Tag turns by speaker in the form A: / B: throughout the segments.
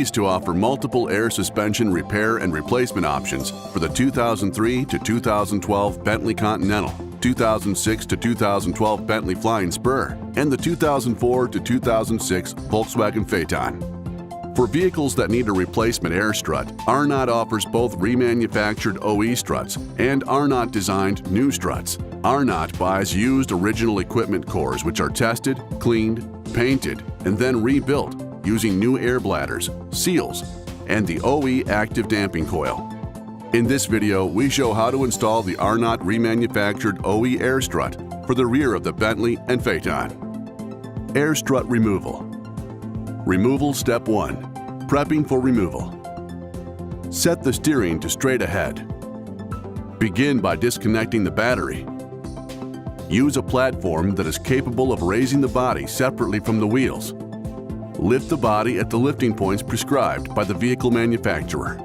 A: pleased to offer multiple air suspension repair and replacement options for the 2003 to 2012 Bentley Continental, 2006 to 2012 Bentley Flying Spur, and the 2004 to 2006 Volkswagen Phaeton. For vehicles that need a replacement air strut, Arnott offers both remanufactured O.E. struts and Arnott-designed new struts. Arnott buys used original equipment cores which are tested, cleaned, painted, and then rebuilt using new air bladders, seals, and the O.E. active damping coil. In this video, we show how to install the Arnott Remanufactured O.E. air strut for the rear of the Bentley and Phaeton. Air strut removal. Removal step 1. Prepping for removal. Set the steering to straight ahead. Begin by disconnecting the battery. Use a platform that is capable of raising the body separately from the wheels. Lift the body at the lifting points prescribed by the vehicle manufacturer.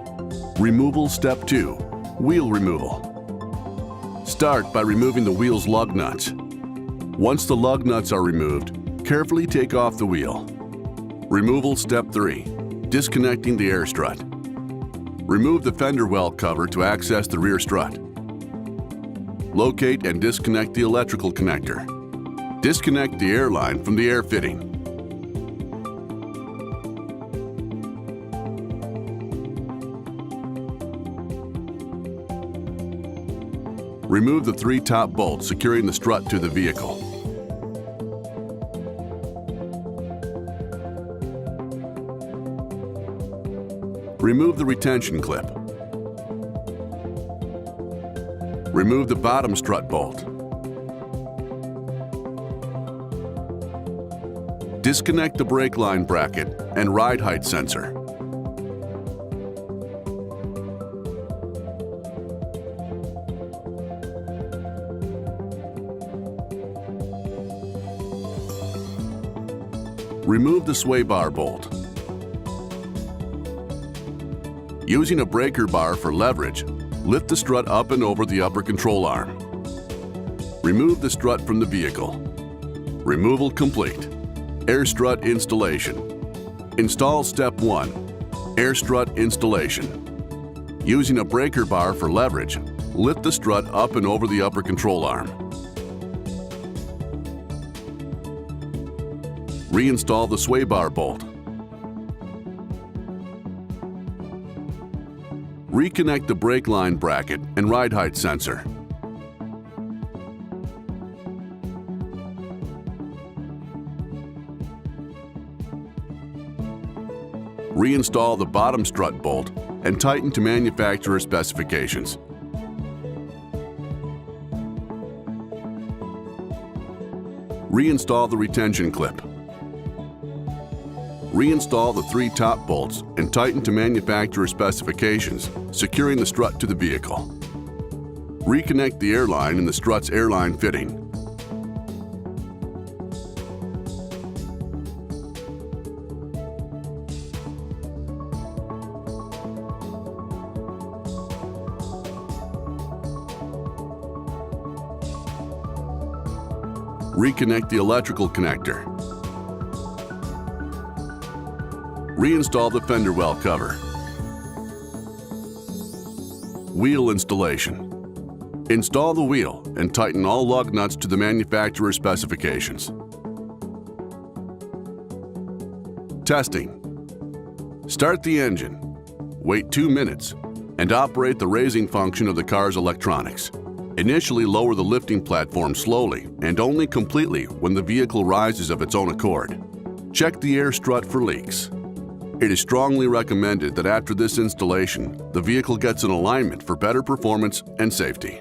A: Removal step 2. Wheel removal. Start by removing the wheel's lug nuts. Once the lug nuts are removed, carefully take off the wheel. Removal step 3. Disconnecting the air strut. Remove the fender well cover to access the rear strut. Locate and disconnect the electrical connector. Disconnect the air line from the air fitting. Remove the 3 top bolts securing the strut to the vehicle. Remove the retention clip. Remove the bottom strut bolt. Disconnect the brake line bracket and ride height sensor. Remove the sway bar bolt. Using a breaker bar for leverage, lift the strut up and over the upper control arm. Remove the strut from the vehicle. Removal complete. Air strut installation. Install step 1. Air strut installation. Using a breaker bar for leverage, lift the strut up and over the upper control arm. Reinstall the sway bar bolt. Reconnect the brake line bracket and ride height sensor. Reinstall the bottom strut bolt and tighten to manufacturer specifications. Reinstall the retention clip. Reinstall the 3 top bolts and tighten to manufacturer specifications, securing the strut to the vehicle. Reconnect the airline in the strut's airline fitting. Reconnect the electrical connector. Reinstall the fender well cover. Wheel installation. Install the wheel and tighten all lug nuts to the manufacturer specifications. Testing. Start the engine, wait 2 minutes, and operate the raising function of the car's electronics. Initially lower the lifting platform slowly and only completely when the vehicle rises of its own accord. Check the air strut for leaks. It is strongly recommended that after this installation, the vehicle gets in alignment for better performance and safety.